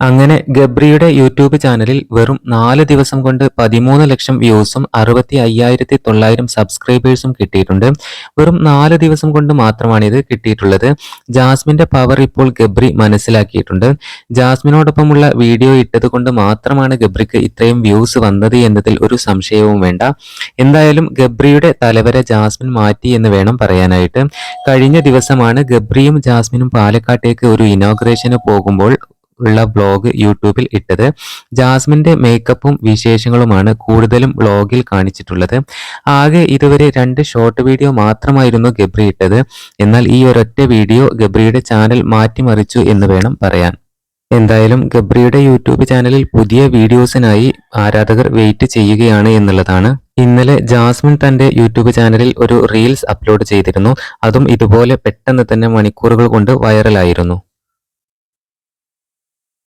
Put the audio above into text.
അങ്ങനെ ഗബ്രിയുടെ യൂട്യൂബ് ചാനലിൽ വെറും 4 ദിവസം കൊണ്ട് 13 ലക്ഷം വ്യൂസും 65,900 സബ്സ്ക്രൈബേഴ്സും കിട്ടിയിട്ടുണ്ട്. വെറും 4 ദിവസം കൊണ്ട് മാത്രമാണ് ഇത് കിട്ടിയിട്ടുള്ളത്. ജാസ്മിന്റെ പവർ ഇപ്പോൾ ഗബ്രി മനസ്സിലാക്കിയിട്ടുണ്ട്. ജാസ്മിനോടൊപ്പമുള്ള വീഡിയോ ഇട്ടത് കൊണ്ട് മാത്രമാണ് ഗബ്രിക്ക് ഇത്രയും വ്യൂസ് വന്നത് എന്നതിൽ ഒരു സംശയവും വേണ്ട. എന്തായാലും ഗബ്രിയുടെ തലവര ജാസ്മിൻ മാറ്റി എന്ന് വേണം പറയാനായിട്ട്. കഴിഞ്ഞ ദിവസമാണ് ഗബ്രിയും ജാസ്മിനും പാലക്കാട്ടേക്ക് ഒരു ഇനോഗ്രേഷന് പോകുമ്പോൾ ഉള്ള വ്ലോഗ് യൂട്യൂബിൽ ഇട്ടത്. ജാസ്മിന്റെ മേക്കപ്പും വിശേഷങ്ങളുമാണ് കൂടുതലും വ്ലോഗിൽ കാണിച്ചിട്ടുള്ളത്. ആകെ ഇതുവരെ 2 ഷോർട്ട് വീഡിയോ മാത്രമായിരുന്നു ഗബ്രി ഇട്ടത്. എന്നാൽ ഈ ഒരൊറ്റ വീഡിയോ ഗബ്രിയുടെ ചാനൽ മാറ്റിമറിച്ചു എന്ന് വേണം പറയാൻ. എന്തായാലും ഗബ്രിയുടെ യൂട്യൂബ് ചാനലിൽ പുതിയ വീഡിയോസിനായി ആരാധകർ വെയിറ്റ് ചെയ്യുകയാണ് എന്നുള്ളതാണ്. ഇന്നലെ ജാസ്മിൻ തന്റെ യൂട്യൂബ് ചാനലിൽ ഒരു റീൽസ് അപ്ലോഡ് ചെയ്തിരുന്നു. അതും ഇതുപോലെ പെട്ടെന്ന് തന്നെ മണിക്കൂറുകൾ കൊണ്ട് വൈറലായിരുന്നു.